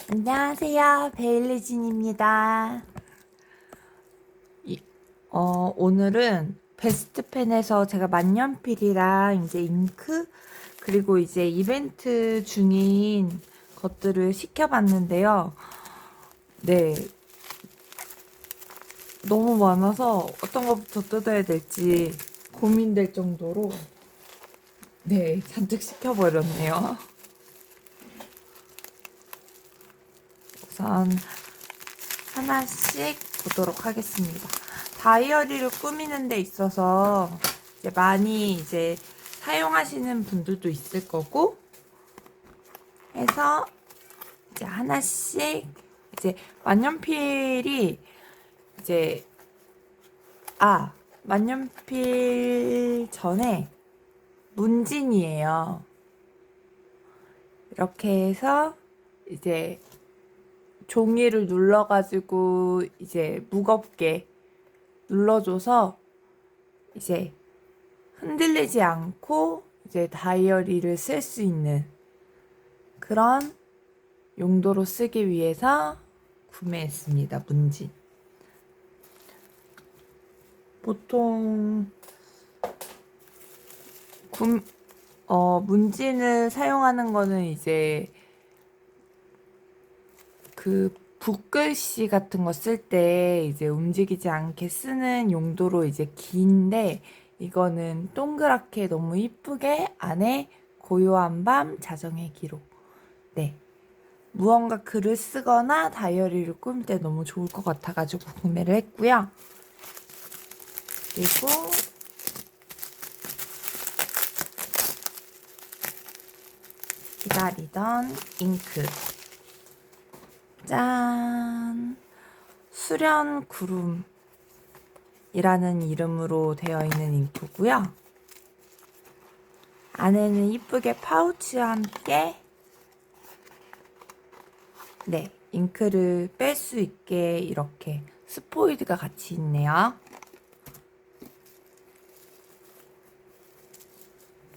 안녕하세요. 베일리진입니다. 오늘은 베스트펜에서 제가 만년필이랑 이제 잉크 그리고 이제 이벤트 중인 것들을 시켜봤는데요. 네, 너무 많아서 어떤 것부터 뜯어야 될지 고민될 정도로 네, 잔뜩 시켜버렸네요. 우선 하나씩 보도록 하겠습니다. 다이어리를 꾸미는 데 있어서 이제 많이 이제 사용하시는 분들도 있을 거고 해서 이제 하나씩 이제 만년필이 이제 만년필 전에 문진이에요. 이렇게 해서 이제 종이를 눌러가지고 이제 무겁게 눌러줘서 이제 흔들리지 않고 이제 다이어리를 쓸 수 있는 그런 용도로 쓰기 위해서 구매했습니다. 문진. 보통 문진을 사용하는 거는 이제 그 붓글씨 같은 거 쓸 때 이제 움직이지 않게 쓰는 용도로 이제 긴데 이거는 동그랗게 너무 이쁘게 안에 고요한 밤 자정의 기록. 네. 무언가 글을 쓰거나 다이어리를 꾸밀 때 너무 좋을 것 같아가지고 구매를 했고요. 그리고 기다리던 잉크. 짠! 수련 구름이라는 이름으로 되어 있는 잉크고요. 안에는 이쁘게 파우치와 함께 네, 잉크를 뺄 수 있게 이렇게 스포이드가 같이 있네요.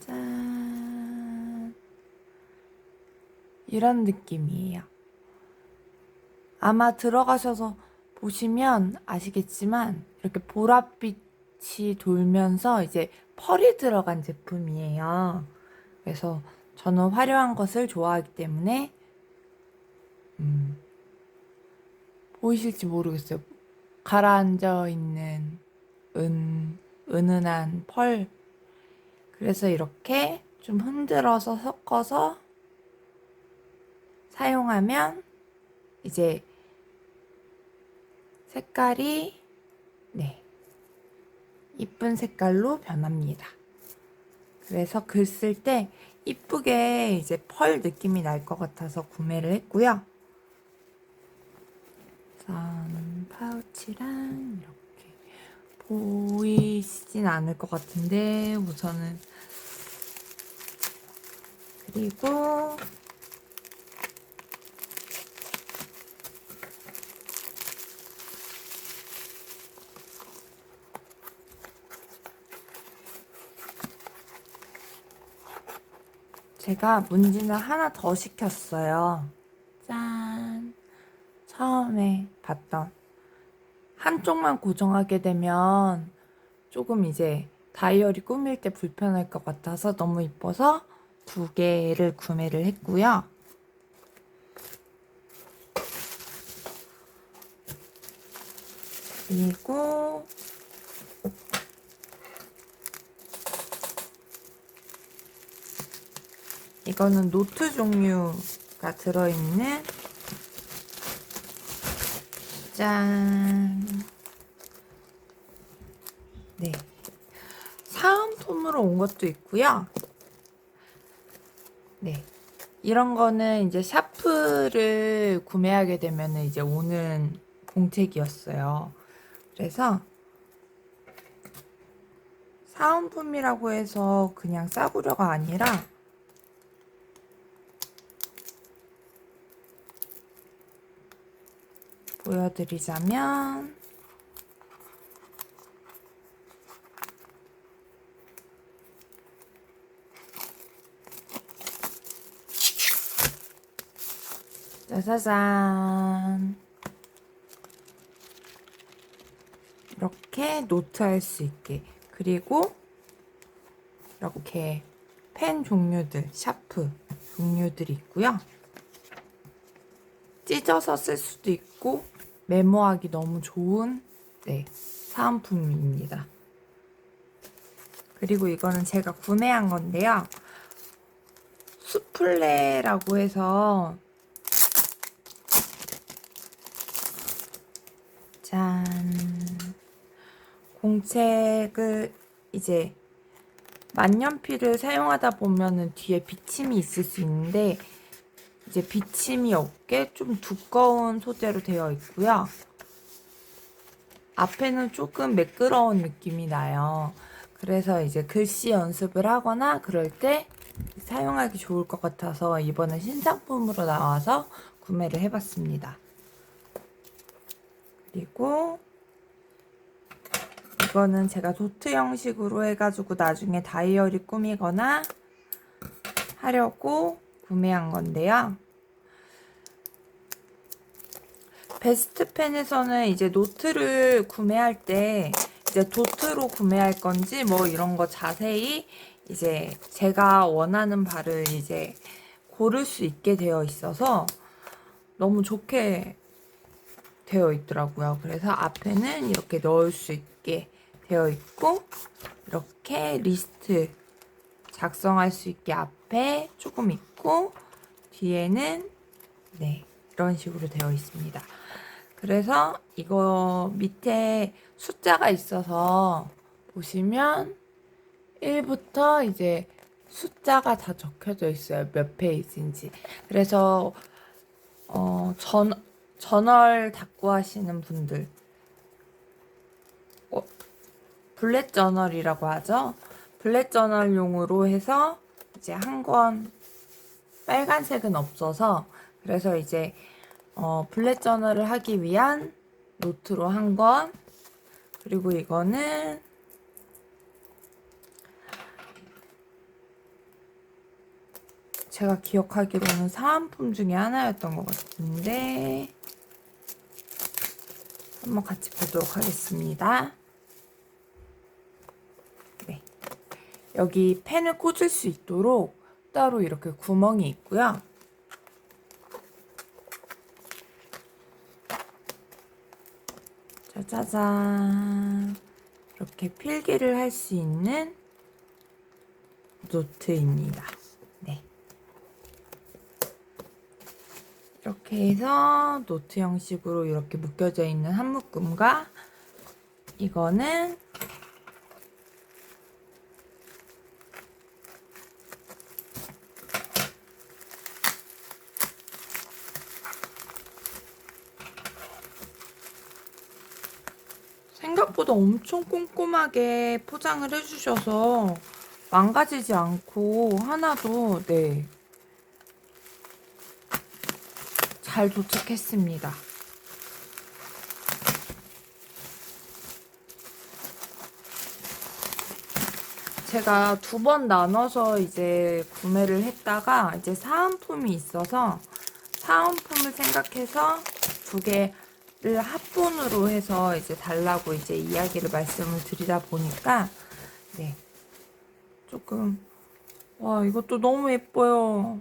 짠! 이런 느낌이에요. 아마 들어가셔서 보시면 아시겠지만 이렇게 보랏빛이 돌면서 이제 펄이 들어간 제품이에요. 그래서 저는 화려한 것을 좋아하기 때문에 보이실지 모르겠어요. 가라앉아 있는 은은한 펄. 그래서 이렇게 좀 흔들어서 섞어서 사용하면 이제 색깔이 네, 이쁜 색깔로 변합니다. 그래서 글 쓸 때 이쁘게 이제 펄 느낌이 날 것 같아서 구매를 했고요. 우선 파우치랑 이렇게 보이시진 않을 것 같은데 우선은 그리고 제가 문진을 하나 더 시켰어요. 짠! 처음에 봤던 한쪽만 고정하게 되면 조금 이제 다이어리 꾸밀 때 불편할 것 같아서 너무 이뻐서 두 개를 구매를 했고요. 그리고 이거는 노트 종류가 들어있는 짠! 네. 사은품으로 온 것도 있고요. 네. 이런 거는 이제 샤프를 구매하게 되면 이제 오는 공책이었어요. 그래서 사은품이라고 해서 그냥 싸구려가 아니라 보여드리자면 짜자잔. 이렇게 노트할 수 있게. 그리고 이렇게 펜 종류들, 샤프 종류들이 있고요. 찢어서 쓸 수도 있고 메모하기 너무 좋은 사은품입니다. 그리고 이거는 제가 구매한 건데요. 수플레라고 해서 짠, 공책을 이제 만년필을 사용하다 보면은 뒤에 비침이 있을 수 있는데 이제 비침이 없게 좀 두꺼운 소재로 되어 있고요. 앞에는 조금 매끄러운 느낌이 나요. 그래서 이제 글씨 연습을 하거나 그럴 때 사용하기 좋을 것 같아서 이번에 신상품으로 나와서 구매를 해봤습니다. 그리고 이거는 제가 도트 형식으로 해가지고 나중에 다이어리 꾸미거나 하려고 구매한 건데요. 베스트펜에서는 이제 노트를 구매할 때 이제 도트로 구매할 건지 뭐 이런 거 자세히 이제 제가 원하는 바를 이제 고를 수 있게 되어 있어서 너무 좋게 되어 있더라고요. 그래서 앞에는 이렇게 넣을 수 있게 되어 있고 이렇게 리스트 작성할 수 있게 앞에 조금 있고 뒤에는 이런 식으로 되어 있습니다. 그래서 이거 밑에 숫자가 있어서 보시면 1부터 이제 숫자가 다 적혀져 있어요. 몇 페이지인지. 그래서 저널 닦고 하시는 분들 블랙 저널이라고 하죠. 블랙 저널용으로 해서 이제 한 권 빨간색은 없어서 그래서 이제 블랙 저널을 하기 위한 노트로 한 권, 그리고 이거는 제가 기억하기로는 사은품 중에 하나였던 것 같은데 한번 같이 보도록 하겠습니다. 네. 여기 펜을 꽂을 수 있도록 따로 이렇게 구멍이 있고요. 짜자잔, 이렇게 필기를 할 수 있는 노트입니다. 네. 이렇게 해서 노트 형식으로 이렇게 묶여져 있는 한 묶음과 이거는 생각보다 엄청 꼼꼼하게 포장을 해주셔서 망가지지 않고 하나도 잘 도착했습니다. 제가 2번 나눠서 이제 구매를 했다가 이제 사은품이 있어서 사은품을 생각해서 2개를 합본으로 해서 이제 달라고 이제 이야기를 말씀을 드리다 보니까 조금 와, 이것도 너무 예뻐요.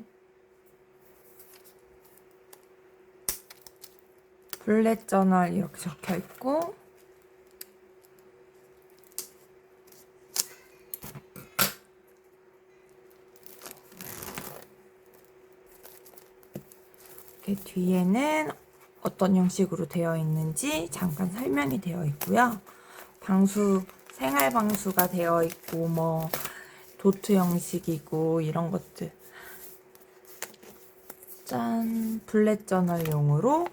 블랙 저널 이렇게 적혀 있고 이렇게 뒤에는 어떤 형식으로 되어 있는지 잠깐 설명이 되어 있고요. 방수, 생활 방수가 되어 있고 뭐 도트 형식이고 이런 것들. 짠, 블랙 저널용으로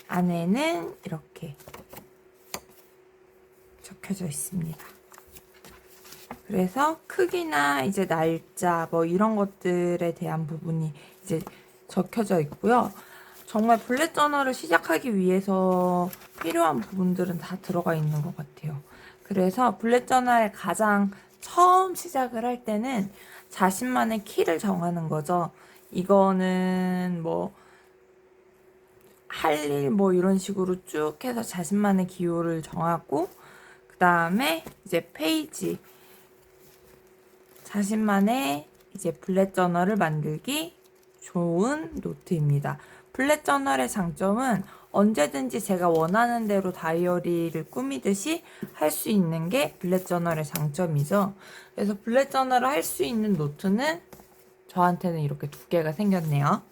안에는 이렇게 적혀져 있습니다. 그래서 크기나 이제 날짜 뭐 이런 것들에 대한 부분이 이제 적혀져 있고요. 정말 블랙 저널을 시작하기 위해서 필요한 부분들은 다 들어가 있는 것 같아요. 그래서 블랙 저널을 가장 처음 시작을 할 때는 자신만의 키를 정하는 거죠. 이거는 뭐 할 일 뭐 이런 식으로 쭉 해서 자신만의 기호를 정하고, 그 다음에 이제 페이지, 자신만의 이제 블랙 저널을 만들기 좋은 노트입니다. 블랙 저널의 장점은 언제든지 제가 원하는 대로 다이어리를 꾸미듯이 할 수 있는 게 블랙 저널의 장점이죠. 그래서 블랙 저널을 할 수 있는 노트는 저한테는 이렇게 두 개가 생겼네요.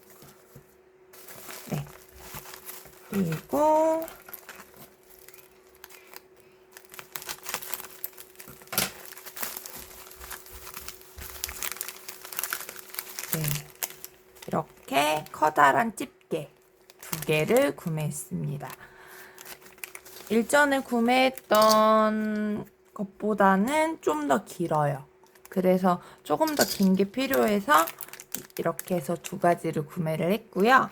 네. 그리고 네. 이렇게 커다란 집게 두 개를 구매했습니다. 일전에 구매했던 것보다는 좀 더 길어요. 그래서 조금 더 긴 게 필요해서 이렇게 해서 두 가지를 구매를 했고요.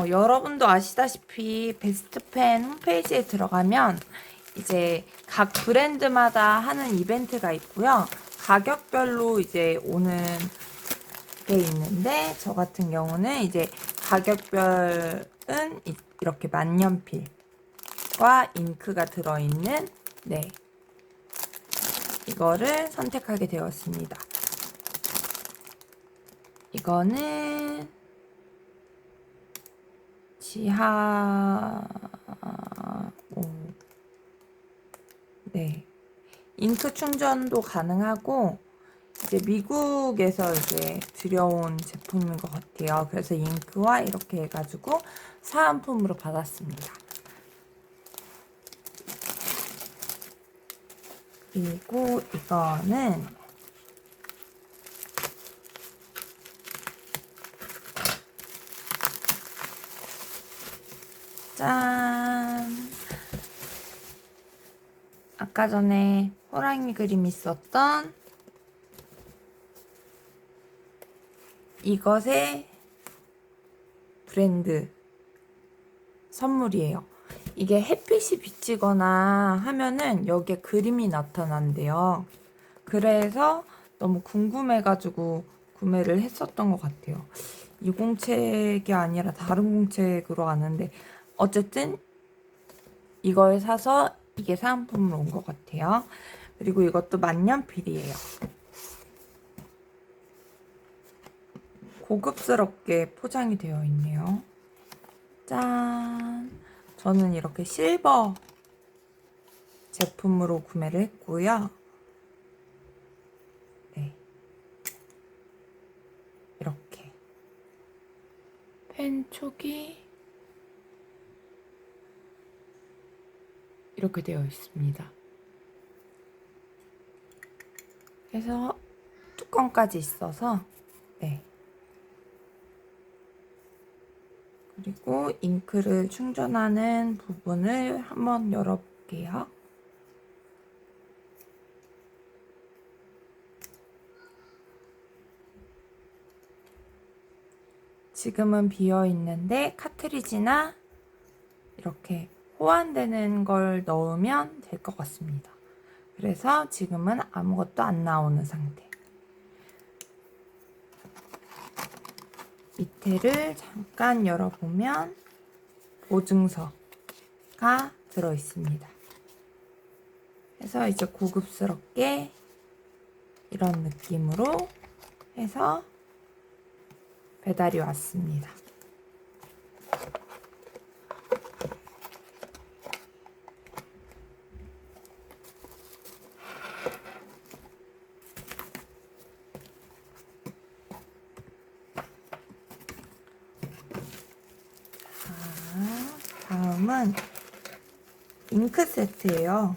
여러분도 아시다시피 베스트펜 홈페이지에 들어가면 이제 각 브랜드마다 하는 이벤트가 있고요. 가격별로 이제 오는 게 있는데, 저 같은 경우는 이제 가격별은 이렇게 만년필과 잉크가 들어있는, 네, 이거를 선택하게 되었습니다. 이거는 지하, 네, 잉크 충전도 가능하고, 이제 미국에서 이제 들여온 제품인 것 같아요. 그래서 잉크와 이렇게 해가지고 사은품으로 받았습니다. 그리고 이거는 짠! 아까 전에 호랑이 그림 있었던 이것의 브랜드 선물이에요. 이게 햇빛이 비치거나 하면은 여기에 그림이 나타난대요. 그래서 너무 궁금해가지고 구매를 했었던 것 같아요. 이 공책이 아니라 다른 공책으로 아는데, 어쨌든 이걸 사서 이게 사은품으로 온 것 같아요. 그리고 이것도 만년필이에요. 고급스럽게 포장이 되어 있네요. 짠! 저는 이렇게 실버 제품으로 구매를 했고요. 네. 이렇게 펜 촉이 이렇게 되어 있습니다. 그래서 뚜껑까지 있어서, 네. 그리고 잉크를 충전하는 부분을 한번 열어볼게요. 지금은 비어 있는데 카트리지나 이렇게 호환되는 걸 넣으면 될 것 같습니다. 그래서 지금은 아무것도 안 나오는 상태. 밑에를 잠깐 열어보면 보증서가 들어 있습니다. 그래서 이제 고급스럽게 이런 느낌으로 해서 배달이 왔습니다. 다음은 잉크 세트예요.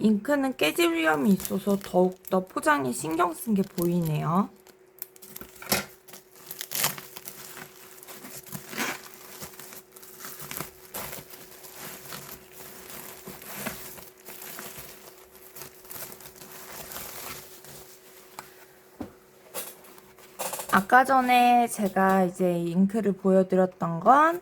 잉크는 깨질 위험이 있어서 더욱더 포장에 신경 쓴 게 보이네요. 아까 전에 제가 이제 잉크를 보여드렸던 건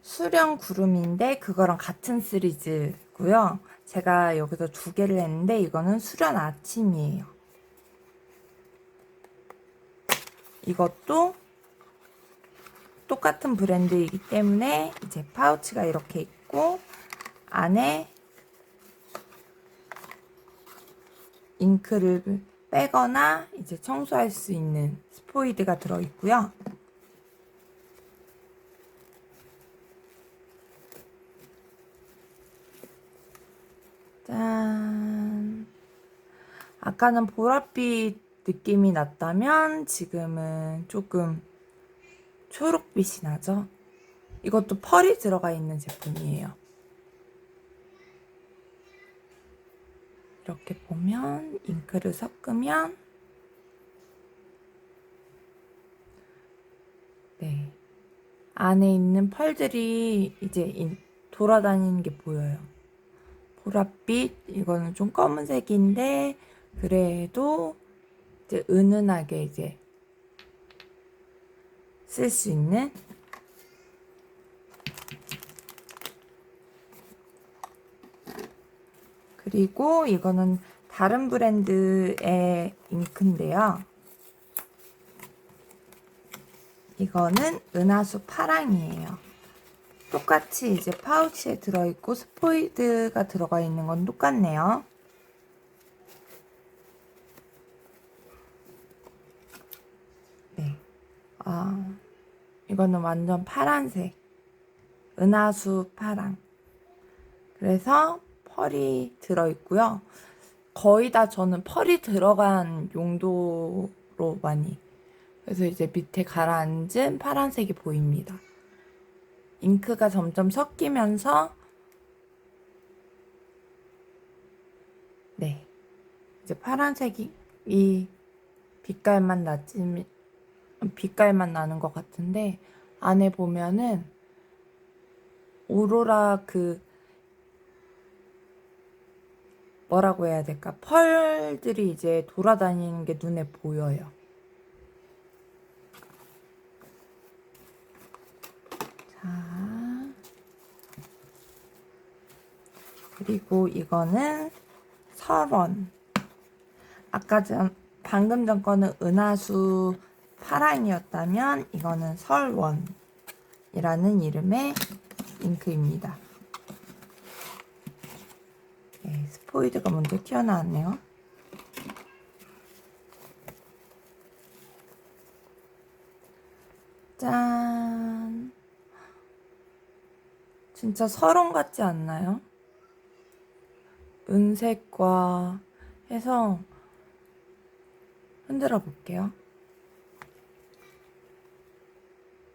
수령 구름인데 그거랑 같은 시리즈고요. 제가 여기서 두 개를 했는데 이거는 수련 아침이에요. 이것도 똑같은 브랜드이기 때문에 이제 파우치가 이렇게 있고 안에 잉크를 빼거나 이제 청소할 수 있는 스포이드가 들어있고요. 짠! 아까는 보랏빛 느낌이 났다면 지금은 조금 초록빛이 나죠? 이것도 펄이 들어가 있는 제품이에요. 이렇게 보면 잉크를 섞으면 네, 안에 있는 펄들이 이제 돌아다니는 게 보여요. 보랏빛, 이거는 좀 검은색인데 그래도 이제 은은하게 이제 쓸 수 있는 그리고 이거는 다른 브랜드의 잉크인데요. 이거는 은하수 파랑이에요. 똑같이 이제 파우치에 들어있고 스포이드가 들어가 있는 건 똑같네요. 네. 이거는 완전 파란색. 은하수 파랑. 그래서 펄이 들어있고요. 거의 다 저는 펄이 들어간 용도로 많이. 그래서 이제 밑에 가라앉은 파란색이 보입니다. 잉크가 점점 섞이면서 네. 이제 파란색이 이 빛깔만 나는 것 같은데 안에 보면은 오로라 그 뭐라고 해야 될까? 펄들이 이제 돌아다니는 게 눈에 보여요. 자, 그리고 이거는 설원. 방금 전 거는 은하수 파랑이었다면 이거는 설원이라는 이름의 잉크입니다. 네, 스포이드가 먼저 튀어나왔네요. 짠! 진짜 설원 같지 않나요? 은색과 해서 흔들어 볼게요.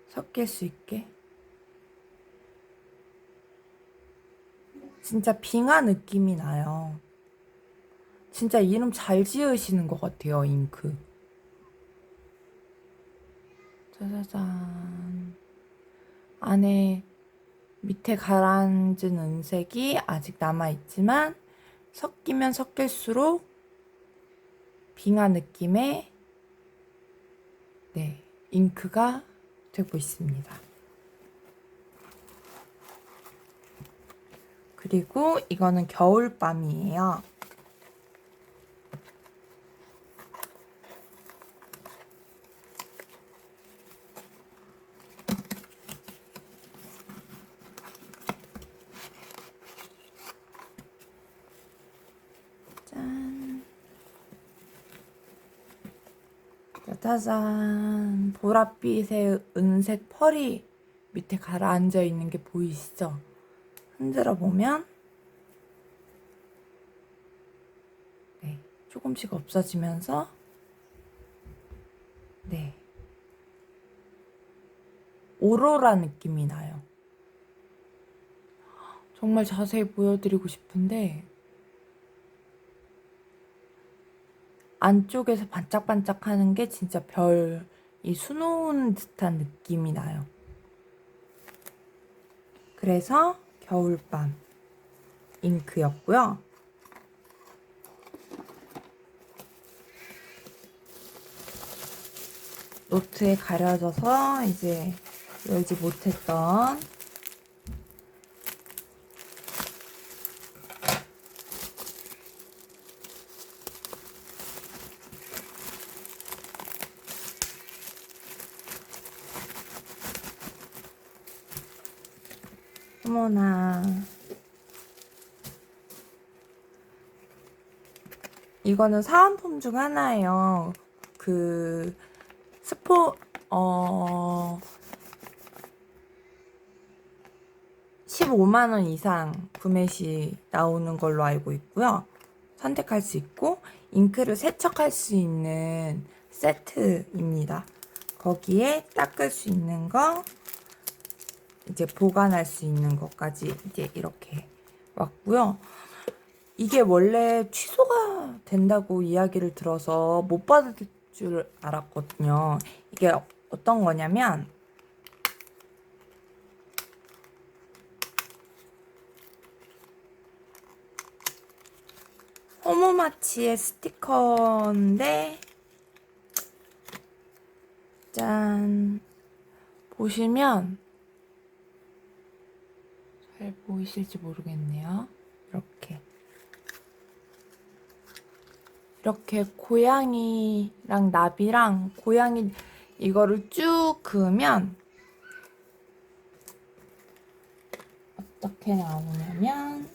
섞일 수 있게. 진짜 빙하 느낌이 나요. 진짜 이름 잘 지으시는 것 같아요, 잉크. 짜자잔. 안에 밑에 가라앉은 은색이 아직 남아있지만 섞이면 섞일수록 빙하 느낌의 네, 잉크가 되고 있습니다. 그리고 이거는 겨울밤이에요. 짠. 짜자잔. 보랏빛의 은색 펄이 밑에 가라앉아 있는 게 보이시죠? 흔들어 보면 네, 조금씩 없어지면서 네, 오로라 느낌이 나요. 정말 자세히 보여드리고 싶은데 안쪽에서 반짝반짝하는 게 진짜 별이 수놓은 듯한 느낌이 나요. 그래서 겨울밤 잉크였고요. 노트에 가려져서 이제 열지 못했던 어머나, 이거는 사은품 중 하나예요. 그 스포 어 15만 원 이상 구매 시 나오는 걸로 알고 있고요. 선택할 수 있고 잉크를 세척할 수 있는 세트입니다. 거기에 닦을 수 있는 거, 이제 보관할 수 있는 것까지 이제 이렇게 왔고요. 이게 원래 취소가 된다고 이야기를 들어서 못 받을 줄 알았거든요. 이게 어떤 거냐면 호모마치의 스티커인데, 짠, 보시면 잘 보이실지 모르겠네요. 이렇게 고양이랑 나비랑 고양이 이거를 쭉 그으면 어떻게 나오냐면,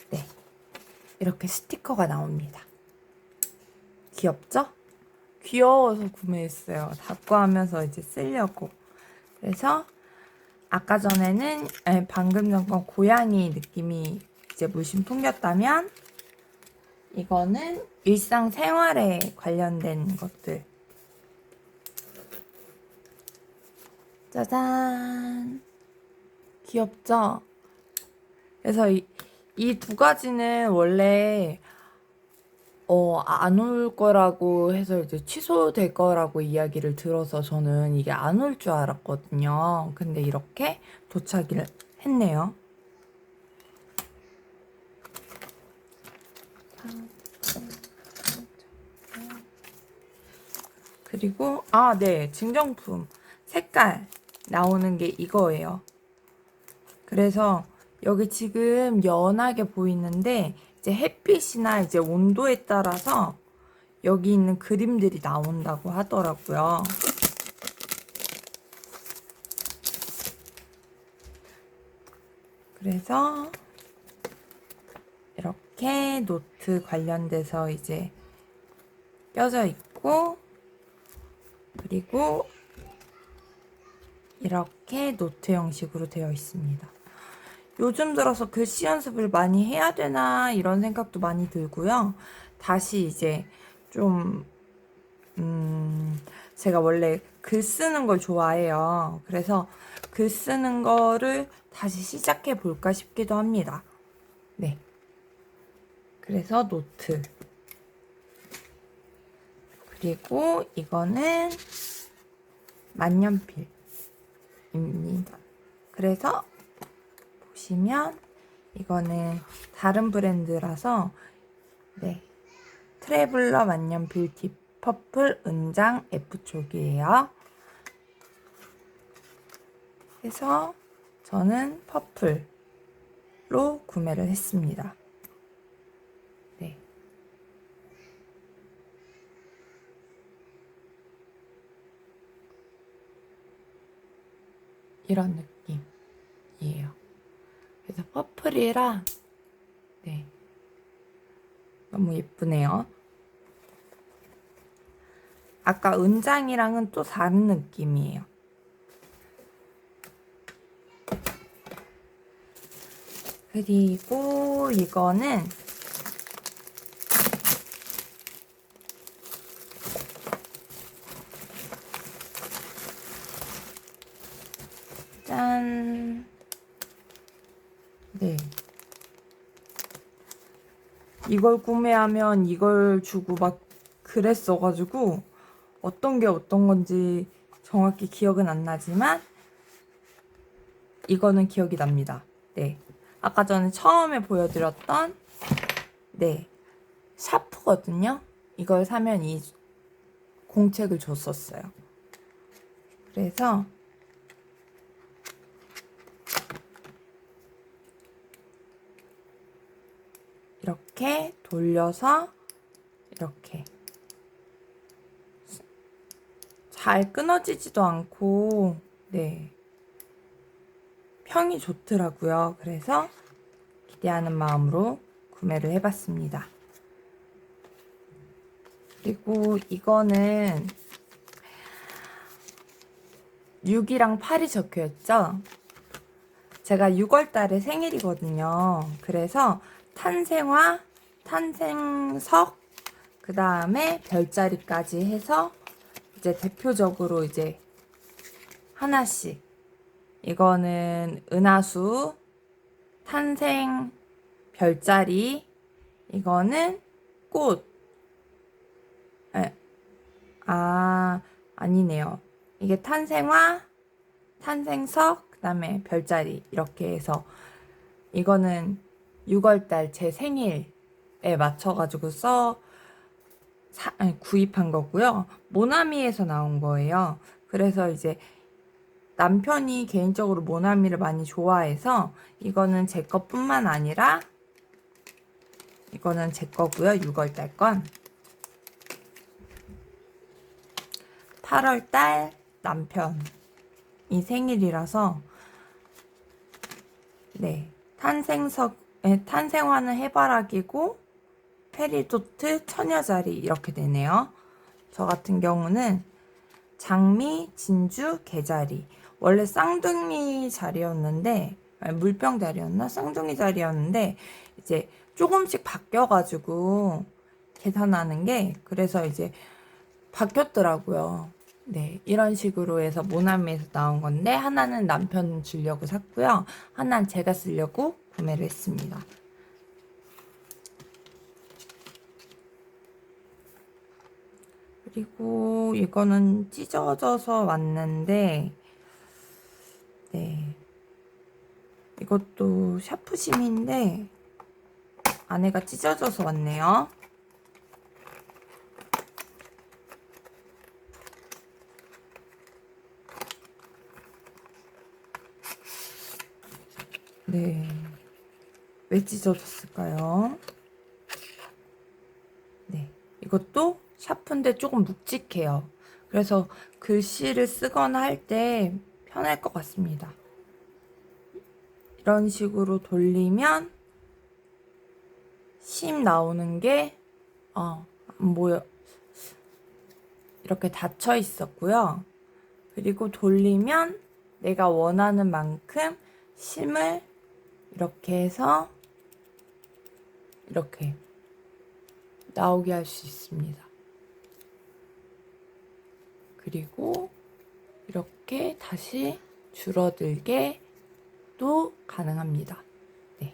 네, 이렇게 스티커가 나옵니다. 귀엽죠? 귀여워서 구매했어요. 닫고 하면서 이제 쓰려고. 그래서 아까 전에는 방금 전 건 고양이 느낌이 이제 물씬 풍겼다면, 이거는 일상생활에 관련된 것들. 짜잔, 귀엽죠? 그래서 이 두 가지는 원래 안 올 거라고 해서 이제 취소될 거라고 이야기를 들어서 저는 이게 안 올 줄 알았거든요. 근데 이렇게 도착을 했네요. 그리고 네, 증정품 색깔 나오는 게 이거예요. 그래서 여기 지금 연하게 보이는데 이제 햇빛이나 이제 온도에 따라서 여기 있는 그림들이 나온다고 하더라고요. 그래서 이렇게 노트 관련돼서 이제 껴져 있고, 그리고 이렇게 노트 형식으로 되어 있습니다. 요즘 들어서 글씨 연습을 많이 해야 되나 이런 생각도 많이 들고요. 다시 이제 좀 제가 원래 글 쓰는 걸 좋아해요. 그래서 글 쓰는 거를 다시 시작해 볼까 싶기도 합니다. 네. 그래서 노트. 그리고 이거는 만년필입니다. 그래서 보시면 이거는 다른 브랜드라서, 네, 트래블러 만년필 딥 퍼플 은장 F쪽이에요. 그래서 저는 퍼플로 구매를 했습니다. 네. 이런 느낌이에요. 그래서 퍼플이라, 네, 너무 예쁘네요. 아까 은장이랑은 또 다른 느낌이에요. 그리고 이거는 짠, 네, 이걸 구매하면 이걸 주고 막 그랬어가지고 어떤 게 어떤 건지 정확히 기억은 안 나지만 이거는 기억이 납니다. 네. 아까 전에 처음에 보여드렸던 네. 샤프거든요. 이걸 사면 이 공책을 줬었어요. 그래서 이렇게 돌려서 이렇게 잘 끊어지지도 않고 네. 평이 좋더라고요. 그래서 기대하는 마음으로 구매를 해봤습니다. 그리고 이거는 6이랑 8이 적혀있죠? 제가 6월 달에 생일이거든요. 그래서 탄생화, 탄생석, 그 다음에 별자리까지 해서 이제 대표적으로 이제 하나씩. 이거는 은하수, 탄생, 별자리, 이거는 꽃. 에, 아니네요. 이게 탄생화, 탄생석, 그 다음에 별자리 이렇게 해서 이거는 6월달 제 생일에 맞춰가지고 구입한 거고요. 모나미에서 나온 거예요. 그래서 이제 남편이 개인적으로 모나미를 많이 좋아해서 이거는 제 것뿐만 아니라 이거는 제 거고요. 6월달 건. 8월달 남편이 생일이라서 네. 탄생화는 해바라기고 페리도트 처녀자리 이렇게 되네요. 저 같은 경우는 장미, 진주, 개자리. 원래 쌍둥이 자리였는데 물병 자리였나? 쌍둥이 자리였는데 이제 조금씩 바뀌어가지고 계산하는 게 그래서 이제 바뀌었더라고요. 네, 이런 식으로 해서 모나미에서 나온 건데 하나는 남편 주려고 샀고요. 하나는 제가 쓰려고 구매를 했습니다. 그리고 이거는 찢어져서 왔는데 네, 이것도 샤프심인데 안에가 찢어져서 왔네요. 네, 왜 찢어졌을까요? 네, 이것도 샤프인데 조금 묵직해요. 그래서 글씨를 쓰거나 할 때 편할 것 같습니다. 이런 식으로 돌리면 심 나오는 게 뭐요? 이렇게 닫혀 있었고요. 그리고 돌리면 내가 원하는 만큼 심을 이렇게 해서 이렇게 나오게 할 수 있습니다. 그리고 이렇게 다시 줄어들게 또 가능합니다. 네.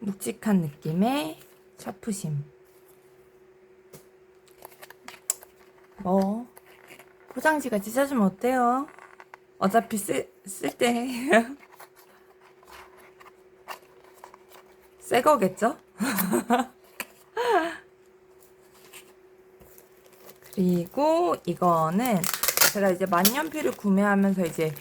묵직한 느낌의 샤프심. 포장지가 찢어지면 어때요? 어차피 쓸 때 새 거겠죠? 그리고 이거는 제가 이제 만년필을 구매하면서 이제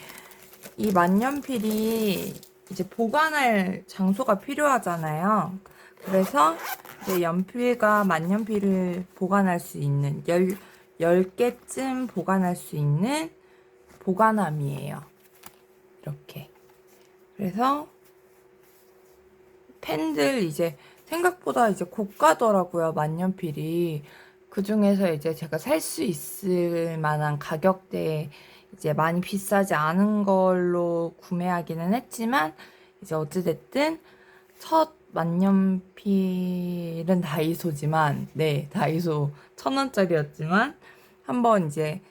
이 만년필이 이제 보관할 장소가 필요하잖아요. 그래서 이제 연필과 만년필을 보관할 수 있는 10개쯤 보관할 수 있는 보관함이에요. 이렇게. 그래서 펜들 이제 생각보다 이제 고가더라고요, 만년필이. 그 중에서 이제 제가 살 수 있을 만한 가격대에 이제 많이 비싸지 않은 걸로 구매하기는 했지만, 이제 어찌됐든 첫 만년필은 다이소지만, 네, 다이소 1,000원짜리였지만, 한번 이제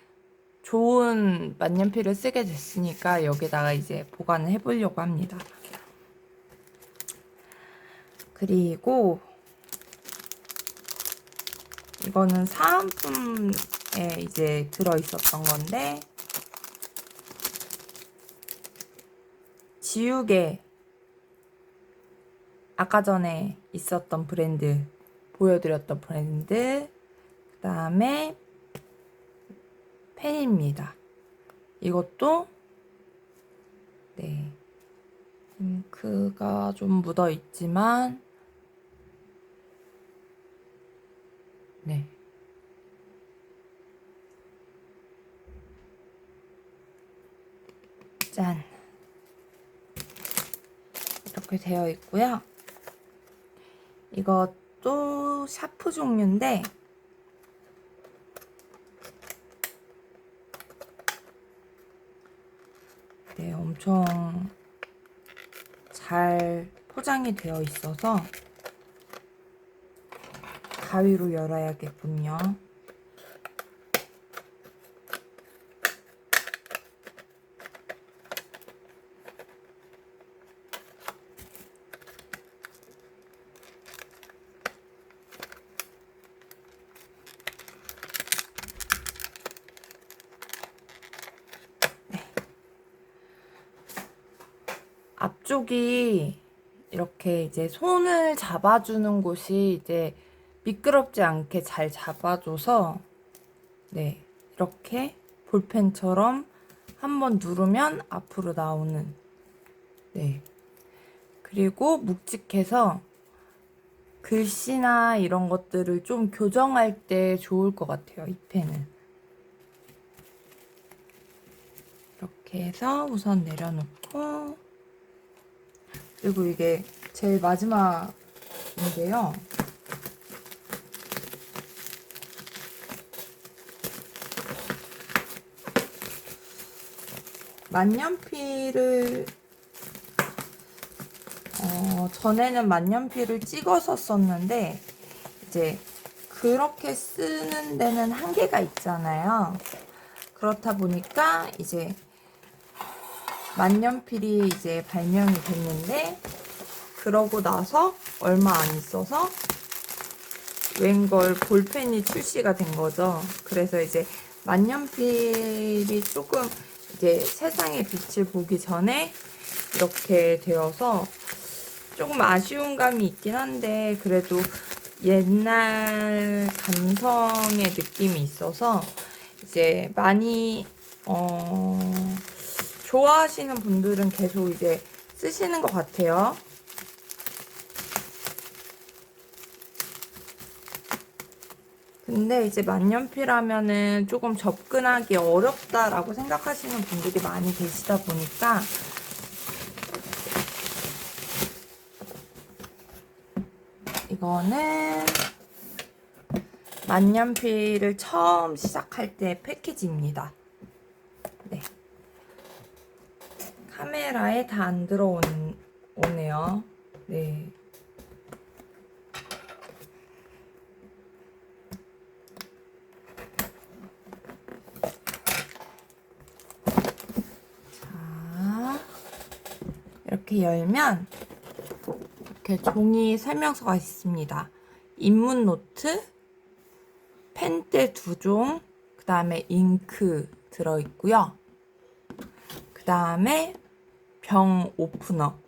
좋은 만년필을 쓰게 됐으니까 여기다가 이제 보관을 해보려고 합니다. 그리고 이거는 사은품에 이제 들어있었던 건데, 지우개, 아까 전에 있었던 브랜드, 보여드렸던 브랜드, 그 다음에 펜입니다. 이것도 네, 잉크가 좀 묻어 있지만 네, 짠, 이렇게 되어 있고요. 이것도 샤프 종류인데 네, 엄청 잘 포장이 되어 있어서 가위로 열어야겠군요. 앞쪽이 이렇게 이제 손을 잡아주는 곳이 이제 미끄럽지 않게 잘 잡아줘서 네, 이렇게 볼펜처럼 한번 누르면 앞으로 나오는 네, 그리고 묵직해서 글씨나 이런 것들을 좀 교정할 때 좋을 것 같아요, 이 펜은. 이렇게 해서 우선 내려놓고, 그리고 이게 제일 마지막인데요. 만년필을 전에는 만년필을 찍어서 썼는데 이제 그렇게 쓰는 데는 한계가 있잖아요. 그렇다 보니까 이제 만년필이 이제 발명이 됐는데, 그러고 나서 얼마 안 있어서 웬걸 볼펜이 출시가 된 거죠. 그래서 이제 만년필이 조금 이제 세상의 빛을 보기 전에 이렇게 되어서 조금 아쉬운 감이 있긴 한데, 그래도 옛날 감성의 느낌이 있어서 이제 많이 좋아하시는 분들은 계속 이제 쓰시는 것 같아요. 근데 이제 만년필 하면은 조금 접근하기 어렵다라고 생각하시는 분들이 많이 계시다 보니까 이거는 만년필을 처음 시작할 때 패키지입니다. 네. 카메라에 다 안 들어오네요. 네. 자, 이렇게 열면 이렇게 종이 설명서가 있습니다. 입문 노트, 펜대 2종, 그 다음에 잉크 들어있고요. 그 다음에 병 오프너.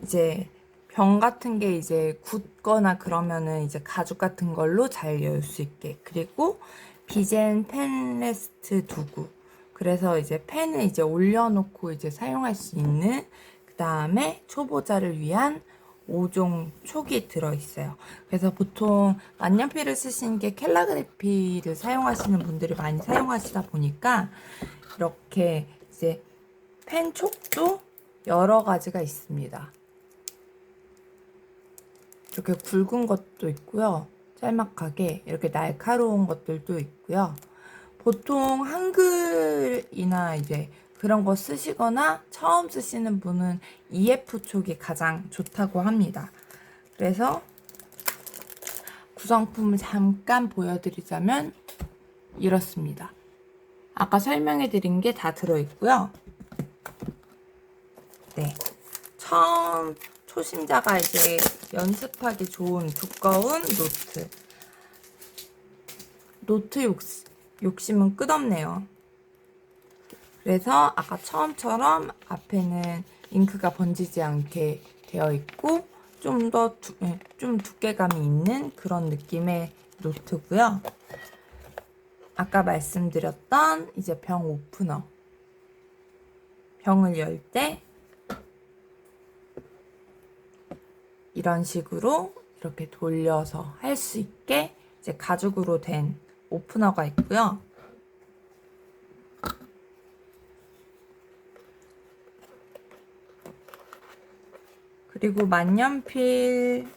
이제 병 같은 게 이제 굳거나 그러면은 이제 가죽 같은 걸로 잘 열 수 있게. 그리고 비젠 펜 레스트 도구. 그래서 이제 펜을 이제 올려놓고 이제 사용할 수 있는. 그 다음에 초보자를 위한 5종 촉이 들어있어요. 그래서 보통 만년필을 쓰시는 게 캘라그래피를 사용하시는 분들이 많이 사용하시다 보니까 이렇게 이제 펜 촉도 여러 가지가 있습니다. 이렇게 굵은 것도 있고요. 짤막하게 이렇게 날카로운 것들도 있고요. 보통 한글이나 이제 그런 거 쓰시거나 처음 쓰시는 분은 EF 촉이 가장 좋다고 합니다. 그래서 구성품을 잠깐 보여드리자면 이렇습니다. 아까 설명해드린 게 다 들어있고요. 네, 처음 초심자가 이제 연습하기 좋은 두꺼운 노트 욕심은 끝없네요. 그래서 아까 처음처럼 앞에는 잉크가 번지지 않게 되어 있고 좀 두께감이 있는 그런 느낌의 노트고요. 아까 말씀드렸던 이제 병 오프너. 병을 열 때 이런 식으로 이렇게 돌려서 할 수 있게 이제 가죽으로 된 오프너가 있고요. 그리고 만년필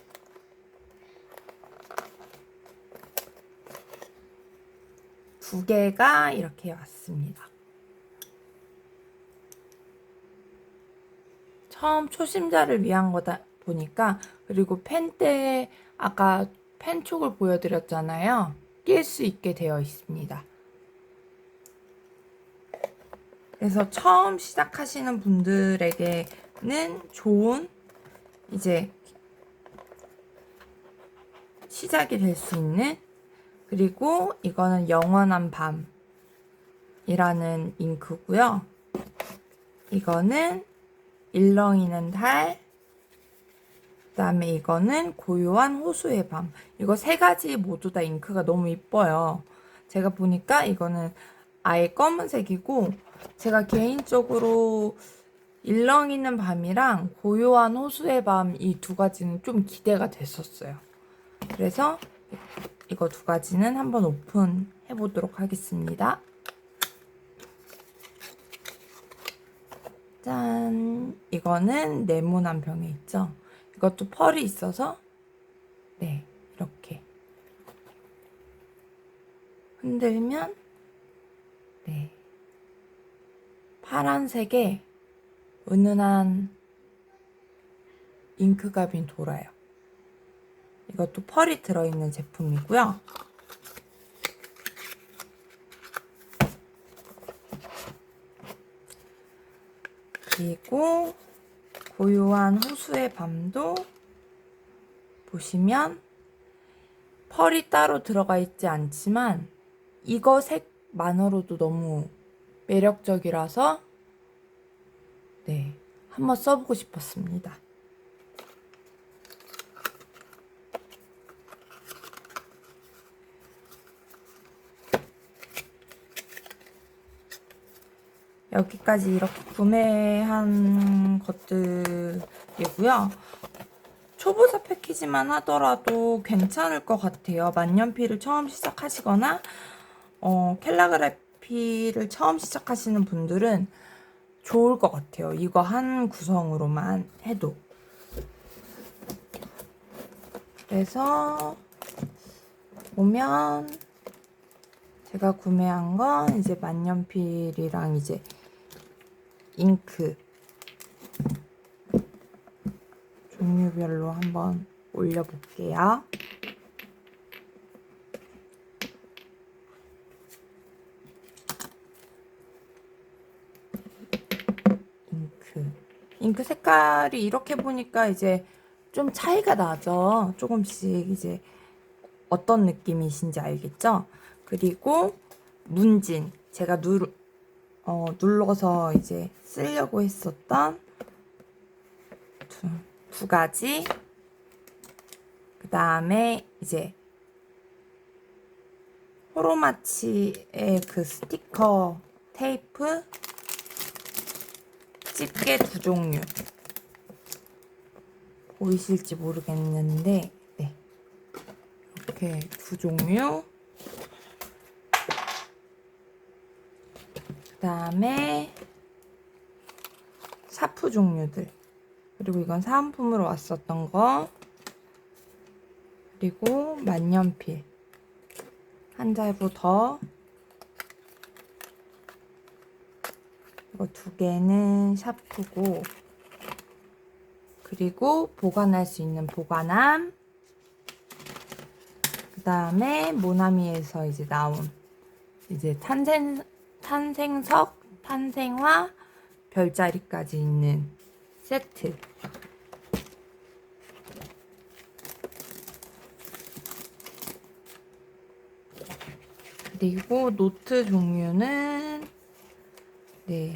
두 개가 이렇게 왔습니다. 처음 초심자를 위한 거다 보니까, 그리고 펜대 아까 펜촉을 보여드렸잖아요. 낄 수 있게 되어 있습니다. 그래서 처음 시작하시는 분들에게는 좋은 이제 시작이 될 수 있는, 그리고 이거는 영원한 밤이라는 잉크고요. 이거는 일렁이는 달, 그 다음에 이거는 고요한 호수의 밤. 이거 세 가지 모두 다 잉크가 너무 이뻐요. 제가 보니까 이거는 아예 검은색이고, 제가 개인적으로 일렁이는 밤이랑 고요한 호수의 밤 이 두 가지는 좀 기대가 됐었어요. 그래서 이거 두 가지는 한번 오픈해 보도록 하겠습니다. 짠! 이거는 네모난 병에 있죠? 이것도 펄이 있어서 네, 이렇게 흔들면 네, 파란색에 은은한 잉크감이 돌아요. 이것도 펄이 들어있는 제품이고요. 그리고 고요한 호수의 밤도 보시면 펄이 따로 들어가 있지 않지만 이거 색만으로도 너무 매력적이라서 네, 한번 써보고 싶었습니다. 여기까지 이렇게 구매한 것들이고요. 초보자 패키지만 하더라도 괜찮을 것 같아요. 만년필을 처음 시작하시거나 캘라그래피를 처음 시작하시는 분들은 좋을 것 같아요. 이거 한 구성으로만 해도. 그래서 보면 제가 구매한 건 이제 만년필이랑 이제 잉크 종류별로 한번 올려볼게요. 잉크 색깔이 이렇게 보니까 이제 좀 차이가 나죠. 조금씩 이제 어떤 느낌이신지 알겠죠? 그리고 문진, 제가 눌러서 이제 쓰려고 했었던 두 가지. 그 다음에 이제 호로마치의 그 스티커 테이프 집게 두 종류. 보이실지 모르겠는데 네, 이렇게 두 종류. 그 다음에 샤프 종류들. 그리고 이건 사은품으로 왔었던 거. 그리고 만년필 한 자루 더. 이거 두 개는 샤프고, 그리고 보관할 수 있는 보관함. 그 다음에 모나미에서 이제 나온 이제 탄생석, 탄생화, 별자리까지 있는 세트. 그리고 노트 종류는 네,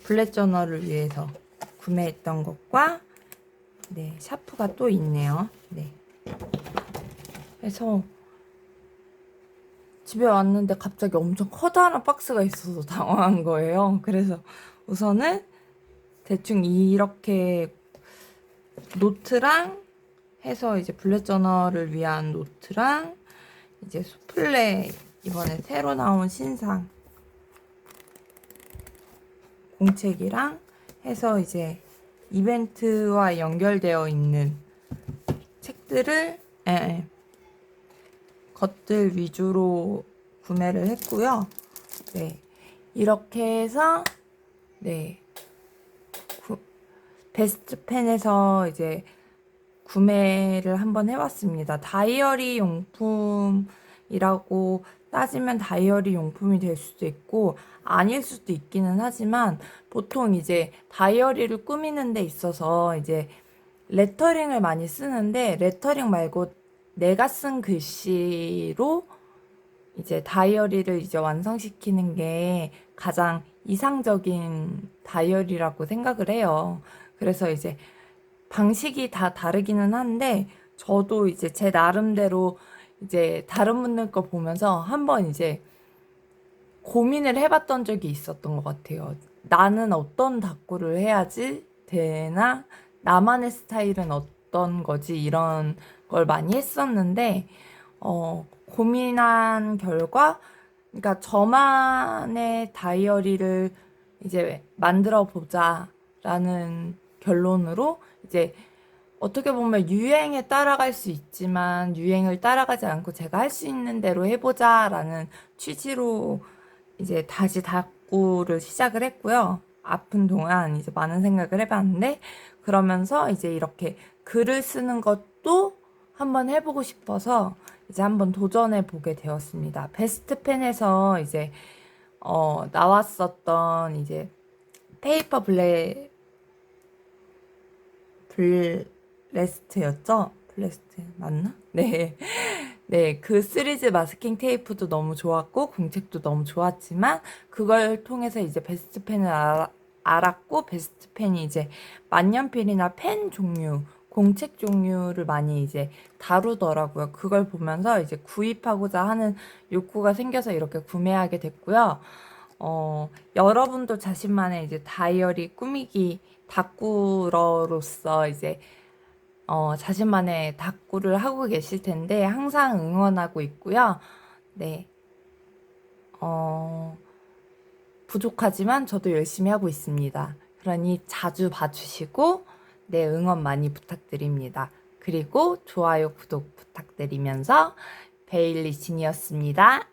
블랙 저널을 위해서 구매했던 것과 네, 샤프가 또 있네요. 네. 그래서 집에 왔는데 갑자기 엄청 커다란 박스가 있어서 당황한 거예요. 그래서 우선은 대충 이렇게 노트랑 해서 이제 블랙 저널을 위한 노트랑 이제 수플레 이번에 새로 나온 신상 공책이랑 해서 이제 이벤트와 연결되어 있는 책들을 것들 위주로 구매를 했고요. 네, 이렇게 해서 네, 베스트펜에서 이제 구매를 한번 해봤습니다. 다이어리 용품이라고 따지면 다이어리 용품이 될 수도 있고 아닐 수도 있기는 하지만 보통 이제 다이어리를 꾸미는 데 있어서 이제 레터링을 많이 쓰는데 레터링 말고 내가 쓴 글씨로 이제 다이어리를 이제 완성시키는 게 가장 이상적인 다이어리라고 생각을 해요. 그래서 이제 방식이 다 다르기는 한데 저도 이제 제 나름대로 이제 다른 분들 거 보면서 한번 이제 고민을 해봤던 적이 있었던 것 같아요. 나는 어떤 다꾸를 해야지 되나? 나만의 스타일은 어떤 거지? 이런 걸 많이 했었는데 고민한 결과 그러니까 저만의 다이어리를 이제 만들어 보자라는 결론으로 이제 어떻게 보면 유행에 따라갈 수 있지만 유행을 따라가지 않고 제가 할 수 있는 대로 해보자라는 취지로 이제 다시 다꾸를 시작을 했고요. 아픈 동안 이제 많은 생각을 해봤는데 그러면서 이제 이렇게 글을 쓰는 것도 한번 해보고 싶어서 이제 한번 도전해 보게 되었습니다. 베스트펜에서 이제 나왔었던 이제 페이퍼 블레스트였죠? 블레스트 맞나? 네. 네, 그 시리즈 마스킹 테이프도 너무 좋았고 공책도 너무 좋았지만 그걸 통해서 이제 베스트펜을 알았고 베스트펜이 이제 만년필이나 펜 종류, 공책 종류를 많이 이제 다루더라고요. 그걸 보면서 이제 구입하고자 하는 욕구가 생겨서 이렇게 구매하게 됐고요. 여러분도 자신만의 이제 다이어리 꾸미기 다꾸러로서 이제 자신만의 다꾸를 하고 계실 텐데 항상 응원하고 있고요. 네. 부족하지만 저도 열심히 하고 있습니다. 그러니 자주 봐주시고 네, 응원 많이 부탁드립니다. 그리고 좋아요, 구독 부탁드리면서 베일리 진이었습니다.